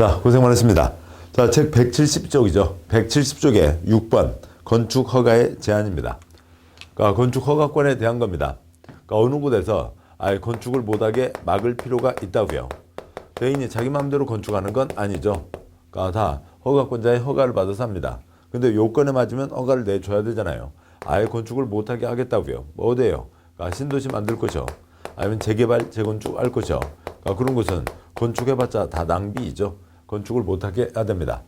자, 고생 많으십니다. 자, 책 170쪽이죠. 170쪽에 6번 건축 허가의 제한입니다. 그러니까 건축 허가권에 대한 겁니다. 그러니까 어느 곳에서 아예 건축을 못하게 막을 필요가 있다고요. 개인이 자기 마음대로 건축하는 건 아니죠. 그러니까 다 허가권자의 허가를 받아서 합니다. 근데 요건에 맞으면 허가를 내줘야 되잖아요. 아예 건축을 못하게 하겠다고요. 뭐 어때요? 그러니까 신도시 만들 것이요. 아니면 재개발, 재건축 할 것이요. 그러니까 그런 것은 건축해봤자 다 낭비이죠. 건축을 못하게 해야 됩니다.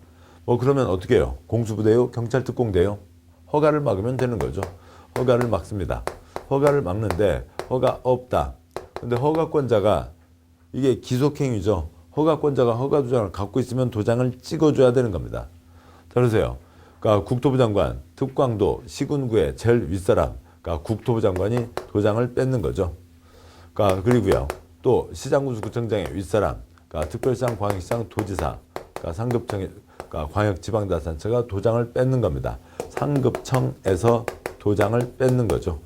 뭐 그러면 어떻게 해요? 공수부대요? 경찰특공대요? 허가를 막으면 되는 거죠. 허가를 막습니다. 허가를 막는데 허가 없다. 근데 허가권자가 이게 기속행위죠. 허가권자가 허가 도장을 갖고 있으면 도장을 찍어줘야 되는 겁니다. 들으세요. 그러니까 국토부 장관, 특광도, 시군구의 제일 윗사람, 그러니까 국토부 장관이 도장을 뺏는 거죠. 그러니까 그리고요. 또 시장군수구청장의 윗사람, 그러니까 특별시장, 광역시장, 도지사, 그러니까 상급청의, 그러니까 광역지방자치단체가 도장을 뺏는 겁니다. 상급청에서 도장을 뺏는 거죠.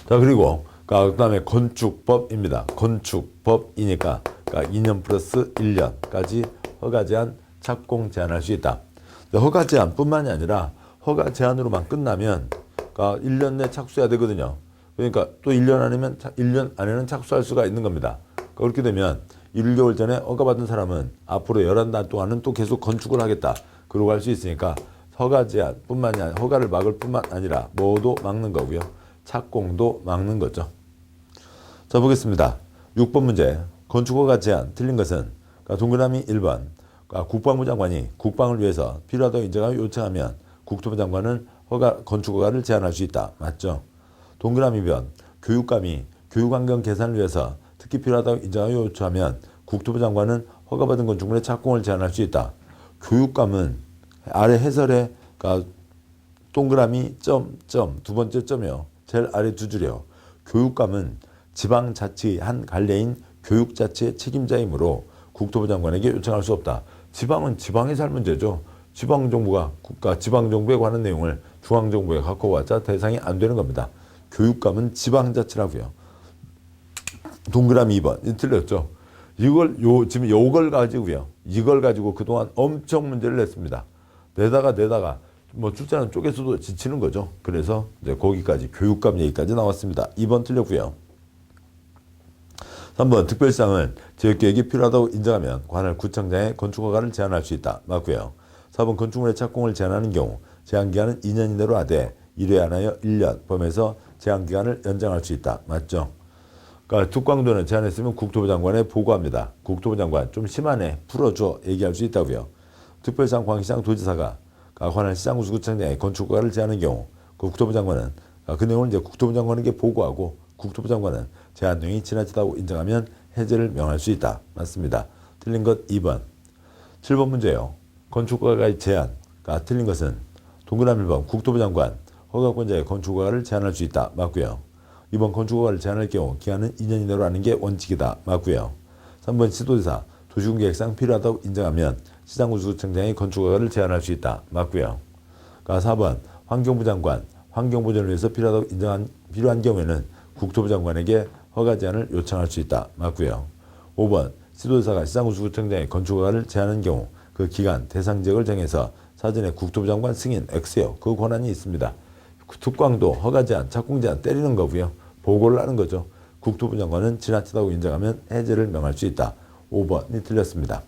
자, 그리고 그다음에 건축법입니다. 건축법이니까 그러니까 2년 플러스 1년까지 허가 제한, 착공 제한할 수 있다. 허가 제한뿐만이 아니라 허가 제한으로만 끝나면 그러니까 1년 내 착수해야 되거든요. 그러니까 또 1년 안에는 착수할 수가 있는 겁니다. 그렇게 되면 1개월 전에 허가받은 사람은 앞으로 11달 동안은 또 계속 건축을 하겠다. 그러고 할 수 있으니까 허가 제한뿐만이 아니라 허가를 막을 뿐만 아니라 뭐도 막는 거고요. 착공도 막는 거죠. 자, 보겠습니다. 6번 문제. 건축허가 제한 틀린 것은 그러니까 동그라미 1번. 그러니까 국방부 장관이 국방을 위해서 필요하다고 인정하여 요청하면 국토부 장관은 건축허가를 제한할 수 있다. 맞죠? 동그라미 2번. 교육감이 교육환경 개선을 위해서 특히 필요하다고 인정하여 요청하면 국토부 장관은 허가받은 건축물의 착공을 제한할 수 있다. 교육감은 아래 해설에 그러니까 동그라미 점 두 번째 점이요. 제일 아래 두 줄이요. 교육감은 지방자치의 한 갈래인 교육자치의 책임자이므로 국토부 장관에게 요청할 수 없다. 지방은 지방에서 할 문제죠. 지방정부가 지방정부에 관한 내용을 중앙정부에 갖고 왔자 대상이 안 되는 겁니다. 교육감은 지방자치라고요. 동그라미 2번. 틀렸죠. 지금 요걸 가지고요. 이걸 가지고 그동안 엄청 문제를 냈습니다. 내다가 뭐 출제하는 쪽에서도 지치는 거죠. 그래서 이제 거기까지 교육감 얘기까지 나왔습니다. 2번 틀렸고요. 3번 특별시장은 지역계획이 필요하다고 인정하면 관할 구청장의 건축허가를 제한할 수 있다. 맞고요. 4번 건축물의 착공을 제한하는 경우 제한기간은 2년 이내로 하되 1회 안하여 1년 범해서 제한기간을 연장할 수 있다. 맞죠? 그러니까 특광도는 제한했으면 국토부 장관에 보고합니다. 국토부 장관 좀 심하네 풀어줘 얘기할 수 있다고요. 특별시장, 광역시장, 도지사가 관할 시장군수구청장의 건축허가를 제한하는 경우 국토부 장관은 그 내용을 이제 국토부 장관에게 보고하고 국토부 장관은 제한 내용이 지나치다고 인정하면 해제를 명할 수 있다. 맞습니다. 틀린 것 2번. 7번 문제예요. 건축허가의 제한. 틀린 것은 동그라미 1번 국토부 장관 허가권자의 건축허가를 제한할 수 있다. 맞고요. 2번 건축허가를 제한할 경우 기한은 2년 이내로 하는 게 원칙이다. 맞고요. 3번 시도지사 도시군계획상 필요하다고 인정하면 시장군수구청장이 건축허가를 제한할 수 있다. 맞고요. 4번 환경부 장관 환경보전을 위해서 필요한 경우에는 국토부 장관에게 허가 제한을 요청할 수 있다. 맞고요. 5번 시도지사가 시장군수구청장의 건축허가를 제한하는 경우 그 기간 대상 지역을 정해서 사전에 국토부 장관 승인 X요. 그 권한이 있습니다. 특광도 허가 제한, 착공 제한 때리는 거고요. 보고를 하는 거죠. 국토부 장관은 지나치다고 인정하면 해제를 명할 수 있다. 5번이 틀렸습니다.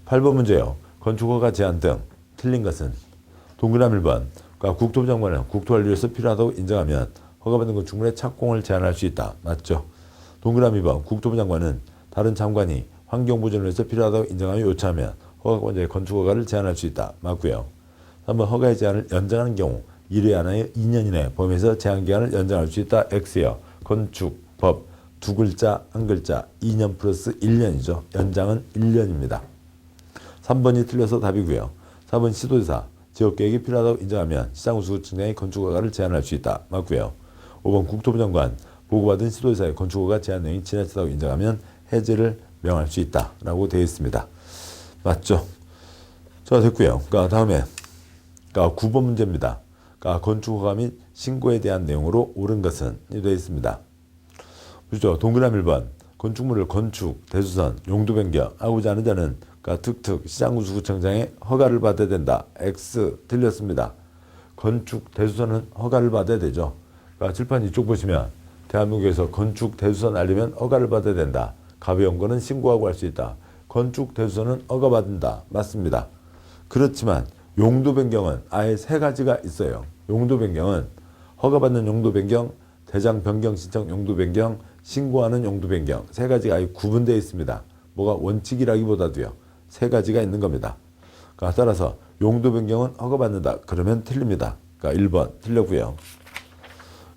8번 문제요. 건축허가 제한 등 틀린 것은 동그라미 1번 그러니까 국토부 장관은 국토관리를 위해서 필요하다고 인정하면 허가받은 건축물의 착공을 제한할 수 있다. 맞죠? 동그라미 2번 국토부 장관은 다른 장관이 환경보전을 위해서 필요하다고 인정하여 요청하면 허가권자의 건축허가를 제한할 수 있다. 맞고요. 3번 허가의 제한을 연장하는 경우 1회 안하여 2년 이내 범위에서 제한기간을 연장할 수 있다. X요. 건축법 두 글자 한 글자 2년 플러스 1년이죠. 연장은 1년입니다. 3번이 틀려서 답이고요. 4번 시도지사 지역계획이 필요하다고 인정하면 시장군수구청장의 건축허가를 제한할 수 있다. 맞고요. 5번 국토부 장관 보고받은 시도지사의 건축허가 제한 내용이 지나치다고 인정하면 해제를 명할 수 있다. 라고 되어 있습니다. 맞죠? 자, 됐고요. 다음에 9번 문제입니다. 건축허가 및 신고에 대한 내용으로 옳은 것은 되어 있습니다. 그렇죠? 동그라미 1번 건축물을 건축, 대수선, 용도 변경하고자 하는 자는 특특 시장구청장의 허가를 받아야 된다. X 틀렸습니다. 건축, 대수선은 허가를 받아야 되죠. 칠판 이쪽 보시면 대한민국에서 건축, 대수선 알리면 허가를 받아야 된다. 가벼운 거는 신고하고 할 수 있다. 건축, 대수선은 허가받는다. 맞습니다. 그렇지만 용도 변경은 아예 세 가지가 있어요. 용도 변경은 허가받는 용도 변경, 대장 변경 신청 용도 변경, 신고하는 용도 변경 세 가지가 아예 구분되어 있습니다. 뭐가 원칙이라기보다도요. 세 가지가 있는 겁니다. 따라서 용도 변경은 허가받는다. 그러면 틀립니다. 1번 틀렸고요.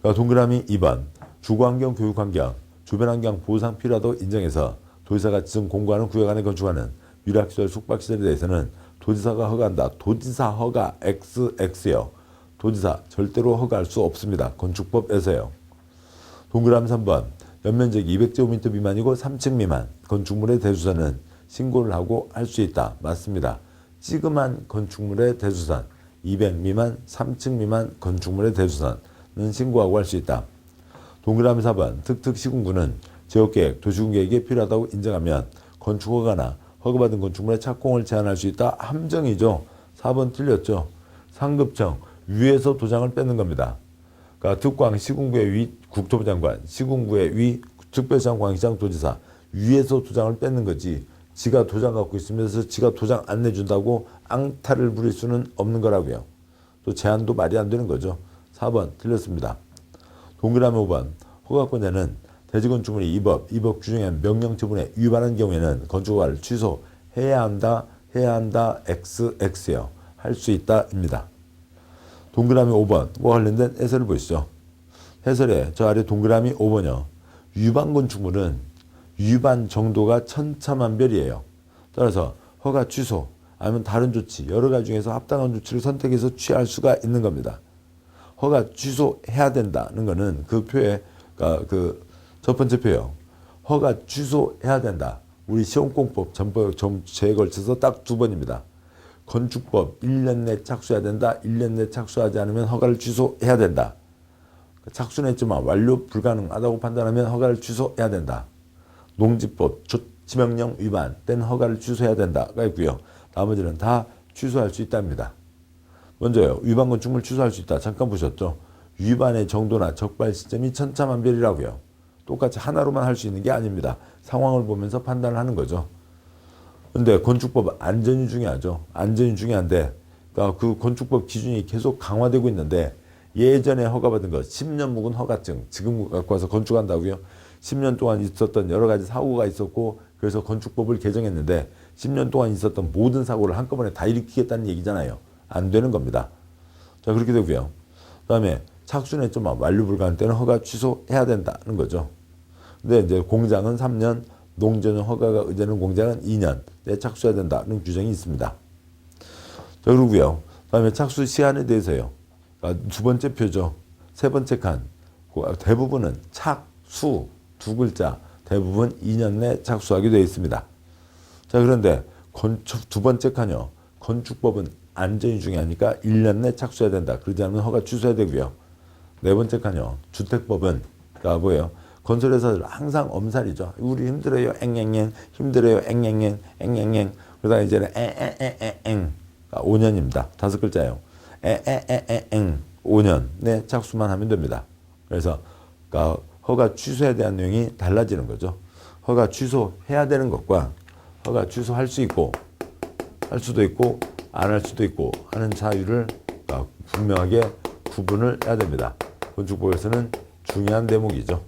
동그라미 2번 주거환경, 교육환경, 주변환경 보상 필요하다고 인정해서 도지사가 지정 공고하는 구역 안에 건축하는 위락시설, 숙박시설에 대해서는 도지사가 허가한다. 도지사 허가 XX요. 도지사 절대로 허가할 수 없습니다. 건축법에서요. 동그라미 3번 연면적이 200제곱미터 미만이고 3층 미만 건축물의 대수선은 신고를 하고 할 수 있다. 맞습니다. 찌그만 건축물의 대수선 200 미만 3층 미만 건축물의 대수선은 신고하고 할 수 있다. 동그라미 4번 특특시군구는 지역계획, 도시군계획이 필요하다고 인정하면 건축허가나 허가받은 건축물의 착공을 제한할 수 있다. 함정이죠. 4번 틀렸죠. 상급청 위에서 도장을 뺏는 겁니다. 특광 시군구의 위 국토부 장관, 시군구의 위 특별시장, 광시장, 도지사 위에서 도장을 뺏는 거지. 지가 도장 갖고 있으면서 지가 도장 안 내준다고 앙탈을 부릴 수는 없는 거라고요. 또 제한도 말이 안 되는 거죠. 4번 틀렸습니다. 동그라미 5번 허가권자는 대지건축물이 이 법 규정에 명령 처분에 위반한 경우에는 건축허가를 취소해야 한다. XX요. 할 수 있다입니다. 동그라미 5번과 관련된 해설을 보시죠. 해설에 저 아래 동그라미 5번이요. 위반 건축물은 위반 정도가 천차만별이에요. 따라서 허가 취소 아니면 다른 조치 여러 가지 중에서 합당한 조치를 선택해서 취할 수가 있는 겁니다. 허가 취소해야 된다는 거는 그 표에 첫 번째 표요. 허가 취소해야 된다. 우리 시험공법 전체에 걸쳐서 딱 2번입니다. 건축법 1년 내 착수해야 된다. 1년 내 착수하지 않으면 허가를 취소해야 된다. 착수는 했지만 완료 불가능하다고 판단하면 허가를 취소해야 된다. 농지법 조치명령 위반 때는 허가를 취소해야 된다가 있고요. 나머지는 다 취소할 수 있답니다. 먼저요. 위반 건축물 취소할 수 있다. 잠깐 보셨죠? 위반의 정도나 적발 시점이 천차만별이라고요. 똑같이 하나로만 할 수 있는 게 아닙니다. 상황을 보면서 판단을 하는 거죠. 근데 건축법 안전이 중요하죠. 안전이 중요한데 그 건축법 기준이 계속 강화되고 있는데 예전에 허가받은 거 10년 묵은 허가증 지금 갖고 와서 건축한다고요. 10년 동안 있었던 여러 가지 사고가 있었고 그래서 건축법을 개정했는데 10년 동안 있었던 모든 사고를 한꺼번에 다 일으키겠다는 얘기잖아요. 안 되는 겁니다. 자 그렇게 되고요. 그 다음에 착수는 했지만 완료 불가능 때는 허가 취소해야 된다는 거죠. 근데 이제 공장은 3년, 농전용 허가가 의제는 공장은 2년 내 착수해야 된다는 규정이 있습니다. 자 그러고요. 그 다음에 착수 시한에 대해서요. 두 번째 표죠. 세 번째 칸. 대부분은 착수 두 글자 대부분 2년 내 착수하게 되어 있습니다. 자 그런데 두 번째 칸이요. 건축법은 안전이 중요하니까 1년 내 착수해야 된다. 그러지 않으면 허가 취소해야 되고요. 네 번째 칸이요. 주택법은 뭐예요? 건설회사들 항상 엄살이죠. 우리 힘들어요. 앵앵앵 힘들어요. 앵앵앵 앵앵앵 그러다가 이제는 앵앵앵앵 5년입니다. 5글자예요. 앵앵앵앵 5년 내 착수만 하면 됩니다. 그래서 허가 취소에 대한 내용이 달라지는 거죠. 허가 취소해야 되는 것과 허가 취소할 수 있고 할 수도 있고 안 할 수도 있고 하는 자유를 분명하게 구분을 해야 됩니다. 건축법에서는 중요한 대목이죠.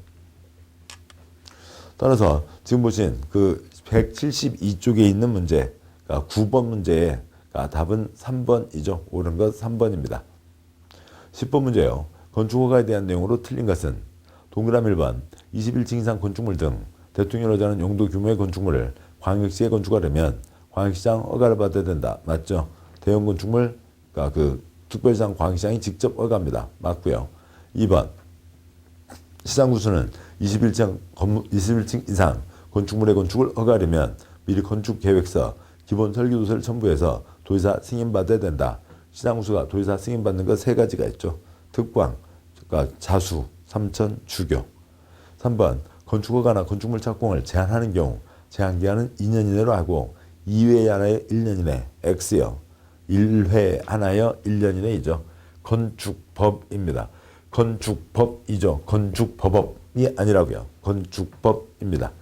따라서 지금 보신 그 172쪽에 있는 문제, 9번 문제의 답은 3번이죠. 옳은 것 3번입니다. 10번 문제요. 건축허가에 대한 내용으로 틀린 것은 동그라미 1번 21층 이상 건축물 등 대통령이 하자는 용도 규모의 건축물을 광역시에 건축하려면 광역시장 허가를 받아야 된다. 맞죠? 대형 건축물 특별시장 광역시장이 직접 허가합니다. 맞고요. 2번 시장 구수는 21층 이상 건축물의 건축을 허가하려면 미리 건축계획서, 기본 설계도서를 첨부해서 도지사 승인받아야 된다. 시장 구수가 도지사 승인받는 것 세 가지가 있죠. 특광, 자수, 삼천, 주교. 3번 건축허가나 건축물 착공을 제한하는 경우 제한기한은 2년 이내로 하고 2회 하나여 1년 이내 X요. 1회 하나여 1년 이내이죠. 건축법입니다. 건축법이죠. 건축법이 아니라고요. 건축법입니다.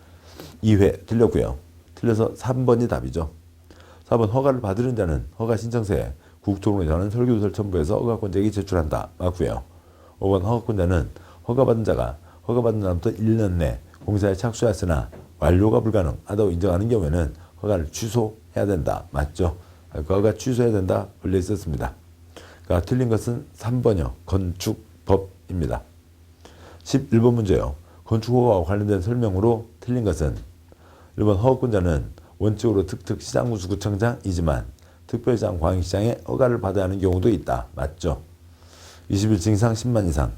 2회 틀렸고요. 틀려서 3번이 답이죠. 4번 허가를 받으는 자는 허가 신청서에 국토부에 관한 설계도서를 첨부해서 허가권자에게 제출한다. 맞고요. 5번 허가권자는 허가받은 자가 허가받은 날부터 1년 내 공사에 착수했으나 완료가 불가능하다고 인정하는 경우에는 허가를 취소해야 된다. 맞죠? 그 허가 취소해야 된다. 걸려 있었습니다. 그러니까 틀린 것은 3번이요. 건축법입니다. 11번 문제요. 건축허가와 관련된 설명으로 틀린 것은 1번 허가권자는 원칙으로 특특시장군수구청장이지만 특별시장 광역시장에 허가를 받아야 하는 경우도 있다. 맞죠? 21층 이상 10만 이상.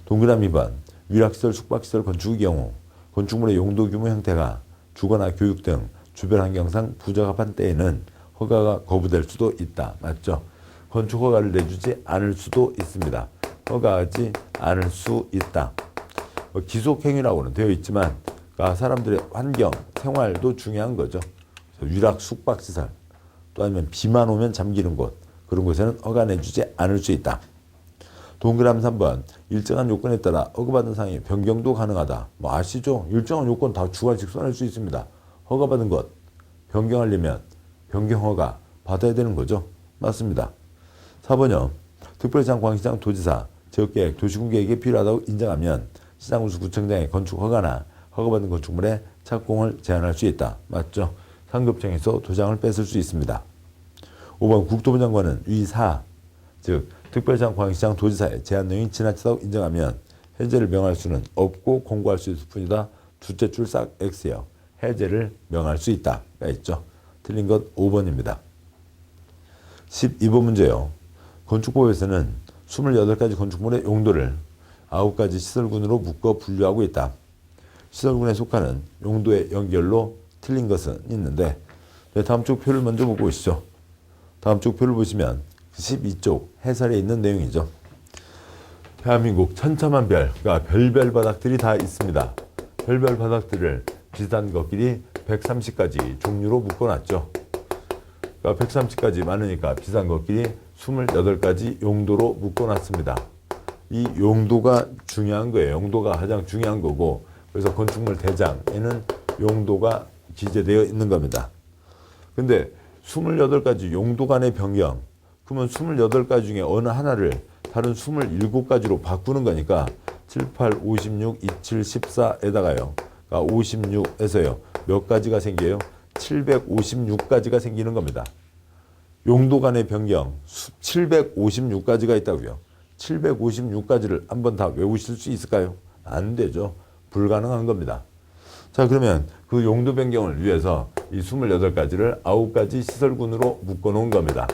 동그라미 2번 위락시설 숙박시설 건축의 경우 건축물의 용도 규모 형태가 주거나 교육 등 주변 환경상 부적합한 때에는 허가가 거부될 수도 있다. 맞죠? 건축 허가를 내주지 않을 수도 있습니다. 허가하지 않을 수 있다. 기속행위라고는 되어 있지만 사람들의 환경, 생활도 중요한 거죠. 위락 숙박시설 또 아니면 비만 오면 잠기는 곳 그런 곳에는 허가 내주지 않을 수 있다. 동그라미 3번 일정한 요건에 따라 허가받은 사항이 변경도 가능하다. 뭐 아시죠? 일정한 요건 다 주관식 써낼 수 있습니다. 허가받은 것 변경하려면 변경 허가 받아야 되는 거죠. 맞습니다. 4번요. 특별시장, 광시장, 도지사, 지역계획, 도시군계획이 필요하다고 인정하면 시장군수구청장의 건축 허가나 허가받은 건축물의 착공을 제한할 수 있다. 맞죠? 상급청에서 도장을 뺏을 수 있습니다. 5번 국토부 장관은 위4 즉 특별시장, 광역시장, 도지사의 제한 내용이 지나치다고 인정하면 해제를 명할 수는 없고 공고할 수 있을 뿐이다. 두째 줄 싹 X요. 해제를 명할 수 있다가 있죠. 틀린 것 5번입니다. 12번 문제요. 건축법에서는 28가지 건축물의 용도를 9가지 시설군으로 묶어 분류하고 있다. 시설군에 속하는 용도의 연결로 틀린 것은 있는데 다음 쪽 표를 먼저 보고 오시죠. 다음 쪽 표를 보시면 12쪽 해설에 있는 내용이죠. 대한민국 천차만별, 그러니까 별별 바닥들이 다 있습니다. 별별 바닥들을 비슷한 것끼리 130가지 종류로 묶어놨죠. 그러니까 130가지 많으니까 비슷한 것끼리 28가지 용도로 묶어놨습니다. 이 용도가 중요한 거예요. 용도가 가장 중요한 거고 그래서 건축물 대장에는 용도가 기재되어 있는 겁니다. 근데 28가지 용도 간의 변경 그러면 28가지 중에 어느 하나를 다른 27가지로 바꾸는 거니까 7, 8, 56, 27, 14에다가요. 그러니까 56에서요. 몇 가지가 생겨요? 756가지가 생기는 겁니다. 용도 간의 변경 756가지가 있다고요. 756가지를 한번 다 외우실 수 있을까요? 안 되죠. 불가능한 겁니다. 자, 그러면 그 용도 변경을 위해서 이 28가지를 9가지 시설군으로 묶어 놓은 겁니다.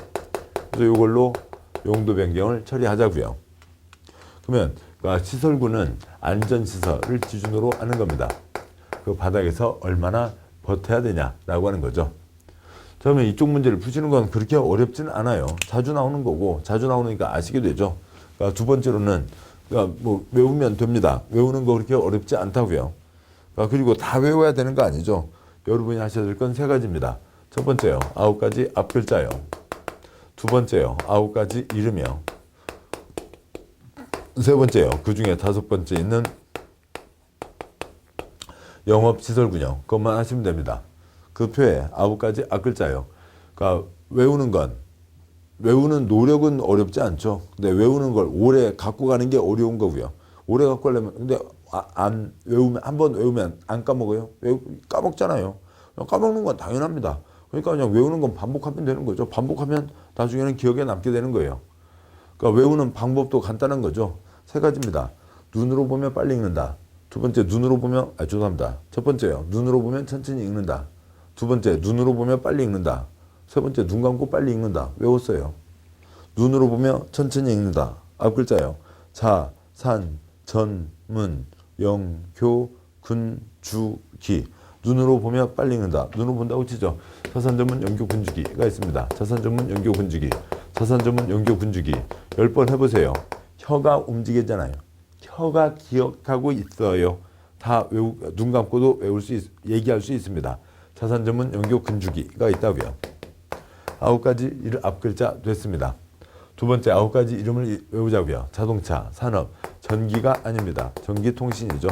그래서 이걸로 용도 변경을 처리하자고요. 그러면 시설군은 안전시설을 기준으로 하는 겁니다. 그 바닥에서 얼마나 버텨야 되냐라고 하는 거죠. 그러면 이쪽 문제를 푸시는 건 그렇게 어렵지는 않아요. 자주 나오는 거고 자주 나오니까 아시게 되죠. 그러니까 두 번째로는 뭐 외우면 됩니다. 외우는 거 그렇게 어렵지 않다고요. 그리고 다 외워야 되는 거 아니죠. 여러분이 하셔야 될 건 3가지입니다. 첫 번째요. 9가지 앞글자요. 두 번째요. 9가지 이름이요. 세 번째요. 그 중에 5번째 있는 영업시설군요. 그것만 하시면 됩니다. 그 표에 9가지 앞글자요. 그러니까 외우는 노력은 어렵지 않죠. 근데 외우는 걸 오래 갖고 가는 게 어려운 거고요. 오래 갖고 가려면 근데 안 외우면 한 번 외우면 안 까먹어요. 까먹잖아요. 까먹는 건 당연합니다. 그러니까 그냥 외우는 건 반복하면 되는 거죠. 반복하면 나중에는 기억에 남게 되는 거예요. 그러니까 외우는 방법도 간단한 거죠. 3가지입니다. 눈으로 보면 빨리 읽는다. 두 번째 눈으로 보면 죄송합니다. 첫 번째요. 눈으로 보면 천천히 읽는다. 두 번째 눈으로 보면 빨리 읽는다. 세 번째 눈 감고 빨리 읽는다. 외웠어요. 눈으로 보면 천천히 읽는다. 앞글자요. 자, 산, 전, 문, 영, 교, 군, 주, 기. 눈으로 보면 빨리 읽는다. 눈으로 본다고 치죠. 자산전문 연교 군주기가 있습니다. 자산전문 연교 군주기. 자산전문 연교 군주기. 10번 해보세요. 혀가 움직이잖아요. 혀가 기억하고 있어요. 다 눈 감고도 얘기할 수 있습니다. 자산 전문 연교 근주기가 있다고요. 9가지 앞글자 됐습니다. 두 번째 9가지 이름을 외우자고요. 자동차, 산업, 전기가 아닙니다. 전기통신이죠.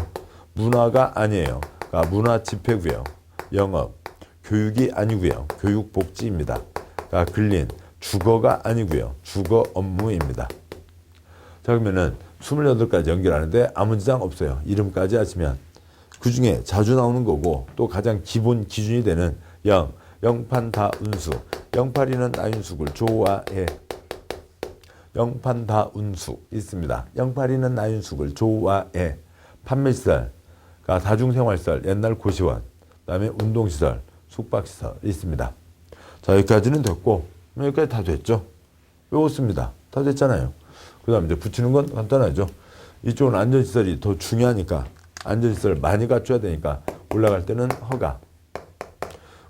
문화가 아니에요. 그러니까 문화 집회고요. 영업, 교육이 아니고요. 교육복지입니다. 그러니까 근린, 주거가 아니고요. 주거 업무입니다. 자, 그러면은 28가지 연결하는데 아무 지장 없어요. 이름까지 하시면. 그 중에 자주 나오는 거고 또 가장 기본 기준이 되는 영판다운수. 영팔이는 나윤숙을 좋아해. 영판다운수 있습니다. 영팔이는 나윤숙을 좋아해. 판매시설, 그러니까 다중생활시설, 옛날 고시원, 그 다음에 운동시설, 숙박시설 있습니다. 자, 여기까지는 됐고 여기까지 다 됐죠. 외웠습니다. 다 됐잖아요. 그 다음에 이제 붙이는 건 간단하죠. 이쪽은 안전시설이 더 중요하니까 안전시설 많이 갖춰야 되니까 올라갈 때는 허가,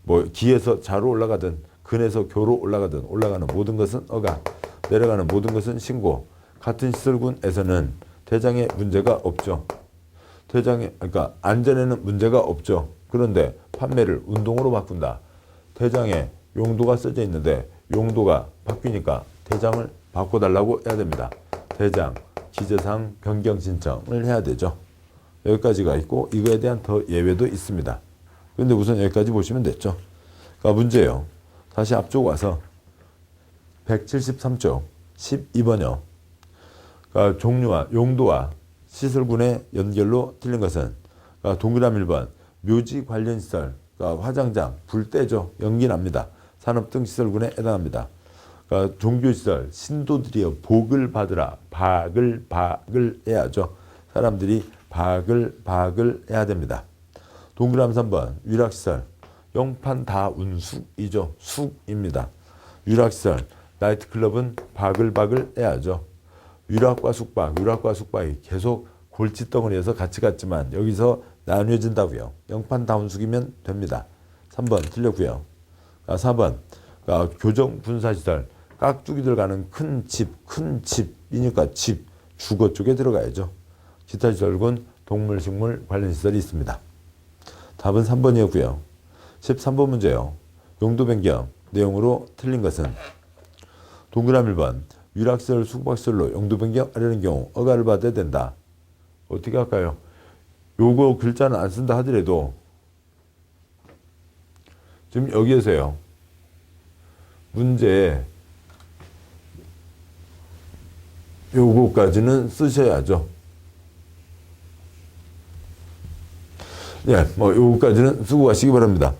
뭐 기에서 자로 올라가든 근에서 교로 올라가든 올라가는 모든 것은 허가, 내려가는 모든 것은 신고. 같은 시설군에서는 대장에 문제가 없죠. 그러니까 안전에는 문제가 없죠. 그런데 판매를 운동으로 바꾼다. 대장에 용도가 써져 있는데 용도가 바뀌니까 대장을 바꿔달라고 해야 됩니다. 대장, 기재사항 변경 신청을 해야 되죠. 여기까지가 있고 이거에 대한 더 예외도 있습니다. 그런데 우선 여기까지 보시면 됐죠. 그러니까 문제예요. 다시 앞쪽 와서 173쪽 12번요. 그러니까 종류와 용도와 시설군의 연결로 틀린 것은, 그러니까 동그라미 1번 묘지 관련 시설, 그러니까 화장장, 불때죠. 연기 납니다. 산업 등 시설군에 해당합니다. 그러니까 종교시설, 신도들이여 복을 받으라. 박을 해야죠. 사람들이 박을 해야 됩니다. 동그라미 3번 위락시설, 영판다운숙이죠. 숙입니다. 위락시설, 나이트클럽은 박을 해야죠. 위락과 숙박이 계속 골칫덩어리에서 같이 갔지만 여기서 나뉘어진다고요. 영판다운숙이면 됩니다. 3번 틀렸고요. 4번 교정 분사시설, 깍두기 들어가는 큰 집이니까 집, 주거 쪽에 들어가야죠. 기타 시설군 동물, 식물 관련 시설이 있습니다. 답은 3번이었고요. 13번 문제요. 용도 변경 내용으로 틀린 것은, 동그라미 1번 위락시설, 숙박시설로 용도 변경하려는 경우 허가를 받아야 된다. 어떻게 할까요? 요거 글자는 안 쓴다 하더라도 지금 여기에서요. 문제에 요거까지는 쓰셔야죠. 예, 뭐 요거까지는 쓰고 가시기 바랍니다.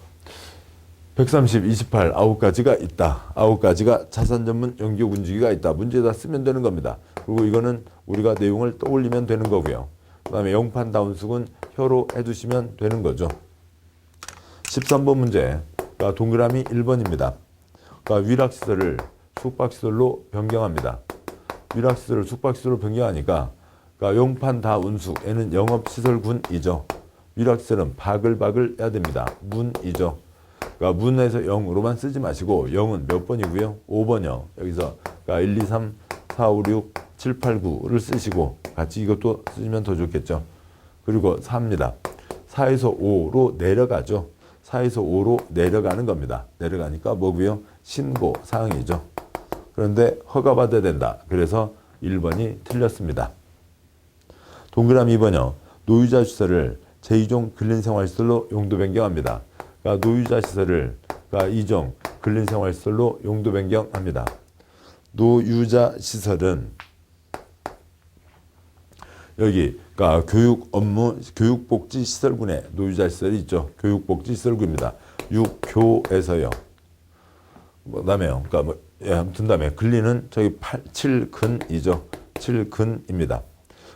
130, 28, 9가지가 있다. 9가지가 자산 전문 연교 군주기가 있다. 문제에다 쓰면 되는 겁니다. 그리고 이거는 우리가 내용을 떠올리면 되는 거고요. 그 다음에 영판다운숙은 혀로 해두시면 되는 거죠. 13번 문제, 그러니까 동그라미 1번입니다. 그러니까 위락시설을 숙박시설로 변경합니다. 위락시설을 숙박시설로 변경하니까 그러니까 영판다운숙에는 영업시설군이죠. 위락시설은 박을 해야 됩니다. 문이죠. 그러니까 문에서 0으로만 쓰지 마시고 0은 몇 번이고요? 5번이요. 여기서 그러니까 1, 2, 3, 4, 5, 6, 7, 8, 9를 쓰시고 같이 이것도 쓰시면 더 좋겠죠. 그리고 4입니다. 4에서 5로 내려가죠. 4에서 5로 내려가는 겁니다. 내려가니까 뭐고요? 신고 사항이죠. 그런데 허가받아야 된다. 그래서 1번이 틀렸습니다. 동그라미 2번이요. 노유자 시설을 제2종 근린생활시설로 용도 변경합니다. 그러니까 노유자 시설을 그러니까 2종 근린생활시설로 용도 변경합니다. 노유자 시설은 여기 그러니까 교육 업무, 교육복지 시설군에 노유자 시설이 있죠. 교육복지 시설군입니다. 6교에서요. 그다음에요. 그러니까 뭐 예, 아무튼 다음에 근린은 저기 7근이죠. 7근입니다.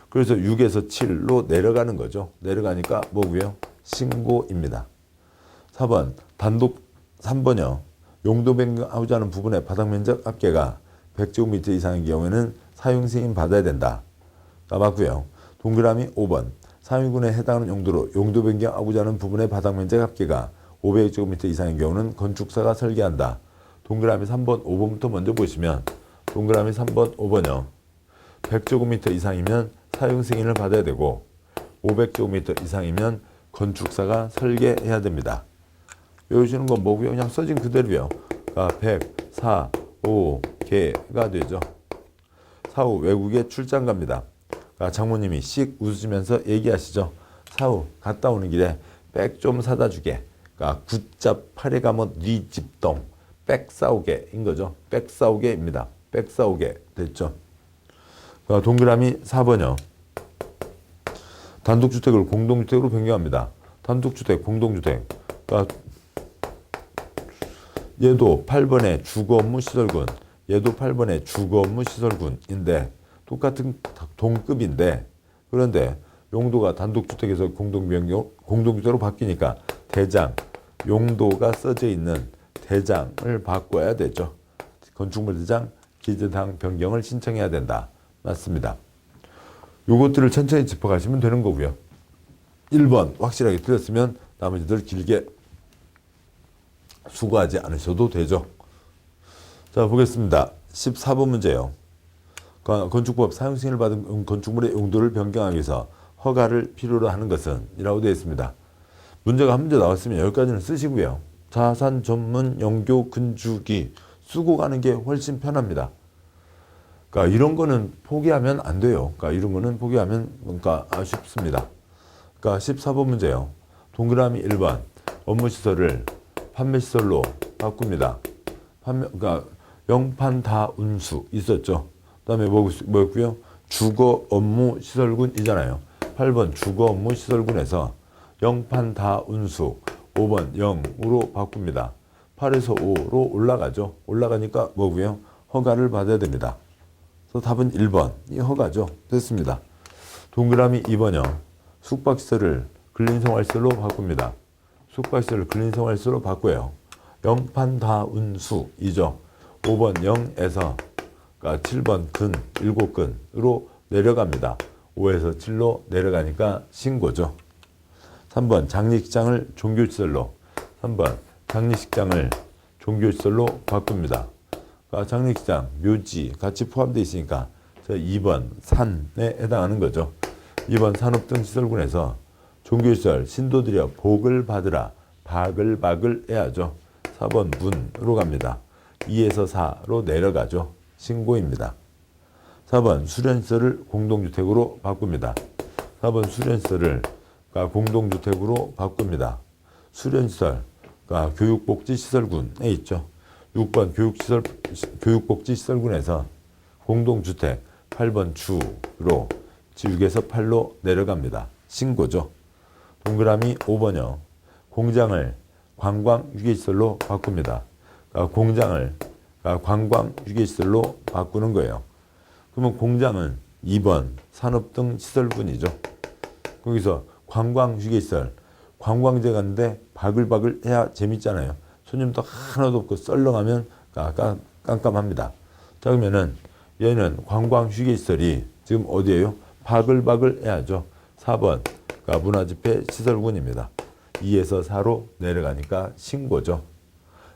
그래서 6에서 7로 내려가는 거죠. 내려가니까 뭐고요? 신고입니다. 4번 단독 3번이요. 용도 변경하고자 하는 부분의 바닥 면적 합계가 100제곱미터 이상인 경우에는 사용 승인 받아야 된다. 맞고요. 동그라미 5번 상위군에 해당하는 용도로 용도 변경하고자 하는 부분의 바닥 면적 합계가 500제곱미터 이상인 경우는 건축사가 설계한다. 동그라미 3번, 5번부터 먼저 보시면 동그라미 3번, 5번이요. 100제곱미터 이상이면 사용 승인을 받아야 되고 500제곱미터 이상이면 건축사가 설계해야 됩니다. 외우시는 건 뭐고요? 그냥 써진 그대로요. 100, 4, 5, 개가 되죠. 사후 외국에 출장 갑니다. 장모님이 씩 웃으시면서 얘기하시죠. 사후 갔다 오는 길에 백 좀 사다 주게. 굿잡 팔에 가면 네 집동. 백 싸우게인 거죠. 백 싸우게입니다. 백 싸우게 됐죠. 동그라미 4번이요. 단독주택을 공동주택으로 변경합니다. 단독주택, 공동주택. 얘도 8번의 주거업무시설군, 얘도 8번의 주거업무시설군인데 똑같은 동급인데, 그런데 용도가 단독주택에서 공동주택으로 바뀌니까 대장, 용도가 써져 있는 대장을 바꿔야 되죠. 건축물 대장, 기재사항 변경을 신청해야 된다. 맞습니다. 요것들을 천천히 짚어가시면 되는 거고요. 1번 확실하게 틀렸으면 나머지들 길게 수고하지 않으셔도 되죠. 자, 보겠습니다. 14번 문제요. 건축법 사용승인을 받은 건축물의 용도를 변경하기 위해서 허가를 필요로 하는 것은? 이라고 되어 있습니다. 문제가 한 문제 나왔으면 여기까지는 쓰시고요. 자산 전문 영교 건축이 쓰고 가는 게 훨씬 편합니다. 이런 거는 포기하면 안 돼요. 이런 거는 포기하면 아쉽습니다. 14번 문제요. 동그라미 1번 업무시설을 판매시설로 바꿉니다. 영판다운수 있었죠. 그 다음에 뭐였고요? 주거업무시설군이잖아요. 8번 주거업무시설군에서 영판다운수 5번 0으로 바꿉니다. 8에서 5로 올라가죠. 올라가니까 뭐고요? 허가를 받아야 됩니다. 그래서 답은 1번 이 허가죠. 됐습니다. 동그라미 2번이요. 숙박시설을 근린생활시설로 바꿉니다. 숙박시설을 근린생활시설로 바꿔요. 영판다운수이죠. 5번 0에서 7번 근 7근으로 내려갑니다. 5에서 7로 내려가니까 신고죠. 3번 장례식장을 종교시설로, 3번 장례식장을 종교시설로 바꿉니다. 장례식장, 묘지 같이 포함되어 있으니까 2번 산에 해당하는 거죠. 2번 산업 등 시설군에서 종교시설 신도들여 복을 받으라 바글바글 해야죠. 4번 문으로 갑니다. 2에서 4로 내려가죠. 신고입니다. 4번 수련시설을 공동주택으로 바꿉니다. 4번 수련시설을 공동주택으로 바꿉니다. 수련시설, 교육복지시설군에 있죠. 6번 교육복지시설군에서 공동주택 8번 주로 6에서 8로 내려갑니다. 신고죠. 동그라미 5번이요. 공장을 관광휴게시설로 바꿉니다. 공장을 관광휴게시설로 바꾸는 거예요. 그러면 공장은 2번 산업 등 시설군이죠. 거기서 관광휴게시설, 관광지 갔는데 바글바글 해야 재밌잖아요. 손님도 하나도 없고 썰렁하면 깜깜합니다. 자, 그러면은 얘는 관광휴게시설이 지금 어디예요? 바글바글 해야죠. 4번 문화집회 시설군입니다. 2에서 4로 내려가니까 신고죠.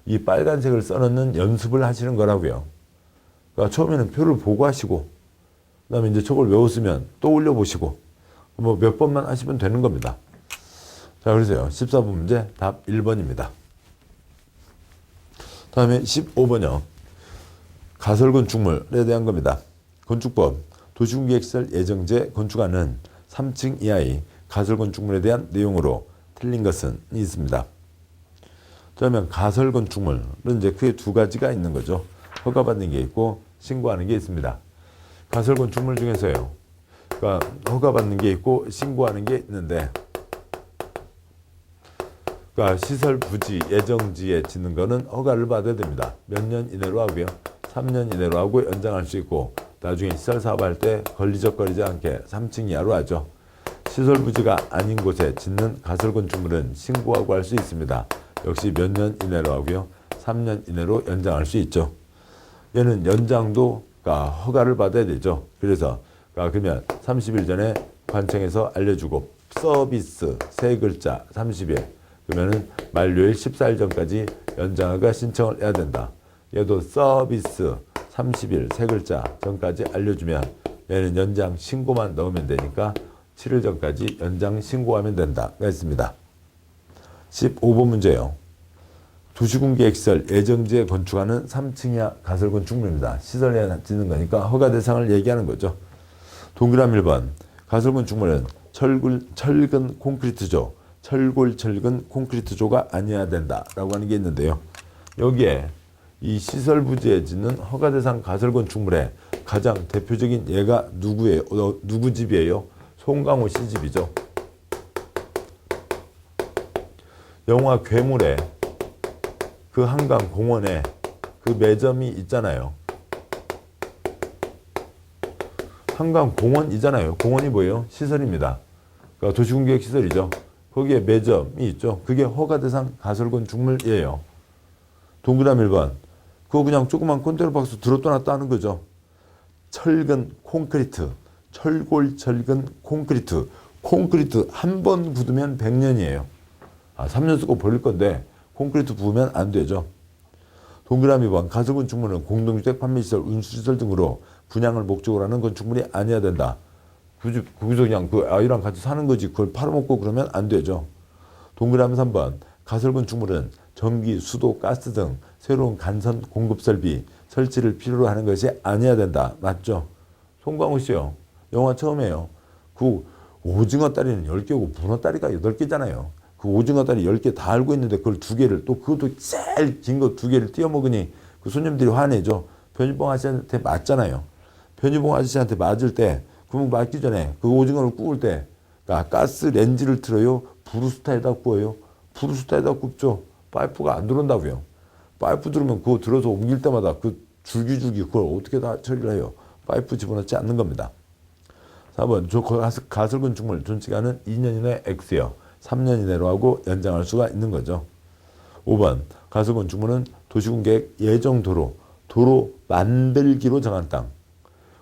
이 빨간색을 써놓는 연습을 하시는 거라고요. 처음에는 표를 보고 하시고, 그 다음에 이제 저걸 외웠으면 또 올려보시고, 몇 번만 하시면 되는 겁니다. 자, 그래서요. 14번 문제 답 1번입니다. 다음에 15번이요. 가설건축물에 대한 겁니다. 건축법 도시군계획시설 예정제 건축안은 3층 이하의 가설건축물에 대한 내용으로 틀린 것은 있습니다. 그러면 가설건축물은 이제 크게 두 가지가 있는 거죠. 허가받는 게 있고 신고하는 게 있습니다. 가설건축물 중에서요. 허가받는 게 있고 신고하는 게 있는데, 시설 부지 예정지에 짓는 거는 허가를 받아야 됩니다. 몇 년 이내로 하고요. 3년 이내로 하고 연장할 수 있고, 나중에 시설 사업할 때 걸리적거리지 않게 3층 이하로 하죠. 시설 부지가 아닌 곳에 짓는 가설건축물은 신고하고 할 수 있습니다. 역시 몇 년 이내로 하고요. 3년 이내로 연장할 수 있죠. 얘는 연장도 허가를 받아야 되죠. 그래서 그러면 30일 전에 관청에서 알려주고 서비스 세 글자 30일, 그러면은 만료일 14일 전까지 연장허가 신청을 해야 된다. 얘도 서비스 30일 세 글자 전까지 알려주면 얘는 연장 신고만 넣으면 되니까 7일 전까지 연장 신고하면 된다가 있습니다. 15번 문제요. 도시군계획시설 예정지에 건축하는 3층 이하 가설 건축물입니다. 시설에 짓는 거니까 허가 대상을 얘기하는 거죠. 동그라미 1번 가설 건축물은 철근 콘크리트조, 철골 콘크리트조가 아니어야 된다라고 하는 게 있는데요. 여기에 이 시설 부지에 짓는 허가 대상 가설 건축물의 가장 대표적인 예가 누구예요? 누구 집이에요? 송강호 씨 집이죠. 영화 괴물에 그 한강 공원에 그 매점이 있잖아요. 한강 공원이잖아요. 공원이 뭐예요? 시설입니다. 그러니까 도시군계획 시설이죠. 거기에 매점이 있죠. 그게 허가대상 가설 건축물이에요. 동그라미 1번. 그거 그냥 조그만 컨테이너 박스 들었다 놨다 하는 거죠. 철근 콘크리트, 철골 철근 콘크리트. 콘크리트 한 번 굳으면 100년이에요. 3년 쓰고 버릴 건데 콘크리트 부으면 안 되죠. 동그라미 2번. 가설 건축물은 공동주택 판매시설, 운수시설 등으로 분양을 목적으로 하는 건축물이 아니어야 된다. 굳이 거기서 그냥 그 아이랑 같이 사는 거지 그걸 팔아먹고 그러면 안 되죠. 동그라미 3번. 가설 건축물은 전기, 수도, 가스 등 새로운 간선 공급 설비 설치를 필요로 하는 것이 아니어야 된다. 맞죠? 송강호 씨요. 영화 처음에요. 그 오징어 다리는 10개고 문어 다리가 8개잖아요. 그 오징어 다리 10개 다 알고 있는데 그걸 2개를 또 그것도 제일 긴 거 2개를 띄어먹으니 그 손님들이 화내죠. 변희봉 아저씨한테 맞잖아요. 변희봉 아저씨한테 맞을 때 그러면 맞기 전에 그 오징어를 구울 때 가스 렌지를 틀어요? 브루스타에다 구워요? 브루스타에다 굽죠. 파이프가 안 들어온다고요. 파이프 들으면 그거 들어서 옮길 때마다 그 줄기줄기 그걸 어떻게 다 처리를 해요? 파이프 집어넣지 않는 겁니다. 4번. 가설 건축물 존치기간은 2년 이내 X요. 3년 이내로 하고 연장할 수가 있는 거죠. 5번. 가설 건축물은 도시군계획 예정도로 도로 만들기로 정한 땅,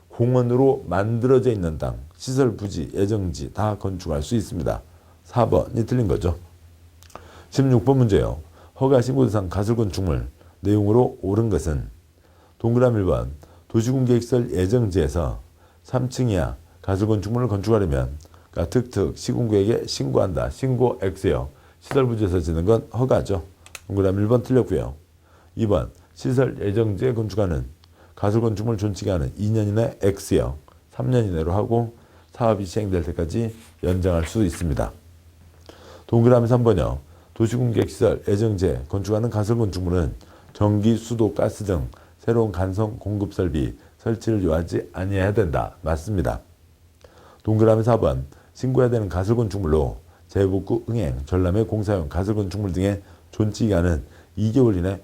공원으로 만들어져 있는 땅, 시설 부지, 예정지 다 건축할 수 있습니다. 4번이 틀린 거죠. 16번 문제요. 허가 신고대상 가설 건축물 내용으로 옳은 것은 동그라미 1번. 도시군계획시설 예정지에서 3층 이하 가설 건축물을 건축하려면 특특 시군구역에 신고한다. 신고 X요. 시설 부지에서 짓는 건 허가죠. 동그라미 1번 틀렸고요. 2번. 시설 예정지에 건축하는 가설 건축물 존치기간은 2년 이내 X요. 3년 이내로 하고 사업이 시행될 때까지 연장할 수 있습니다. 동그라미 3번이요. 도시군계획시설 예정지에 건축하는 가설 건축물은 전기, 수도, 가스 등 새로운 간선 공급 설비 설치를 요하지 아니해야 된다. 맞습니다. 동그라미 4번. 신고해야 되는 가설 건축물로 재복구 응행, 전람회 공사용 가설 건축물 등의 존치기간은 2개월 이내.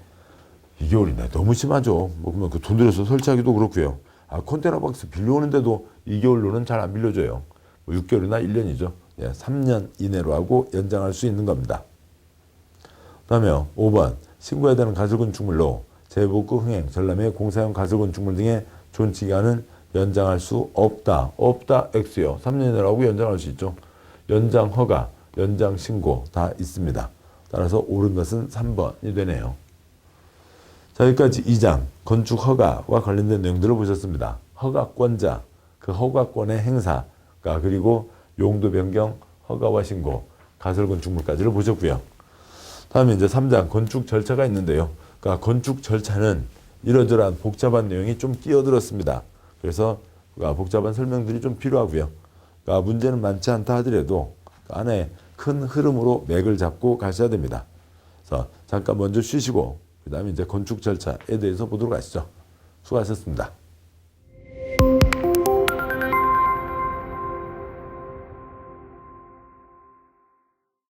2개월 이내 너무 심하죠. 그러면 그 돈 들여서 설치하기도 그렇고요. 컨테이너 박스 빌려오는데도 2개월로는 잘 안 빌려줘요. 6개월이나 1년이죠. 3년 이내로 하고 연장할 수 있는 겁니다. 다음에 5번. 신고해야 되는 가설 건축물로 재복구 흥행, 전람회 공사용 가설 건축물 등의 존치기간은 연장할 수 없다. 없다 X요. 3년 이내로 하고 연장할 수 있죠. 연장 허가, 연장 신고 다 있습니다. 따라서 옳은 것은 3번이 되네요. 자, 여기까지 2장 건축 허가와 관련된 내용들을 보셨습니다. 허가권자, 그 허가권의 행사가 그리고 용도 변경, 허가와 신고, 가설 건축물까지를 보셨고요. 다음에 이제 3장 건축 절차가 있는데요. 그러니까 건축 절차는 이러저러한 복잡한 내용이 좀 끼어들었습니다. 그래서 복잡한 설명들이 좀 필요하고요. 그러니까 문제는 많지 않다 하더라도 안에 큰 흐름으로 맥을 잡고 가셔야 됩니다. 그래서 잠깐 먼저 쉬시고 그 다음에 이제 건축 절차에 대해서 보도록 하시죠. 수고하셨습니다.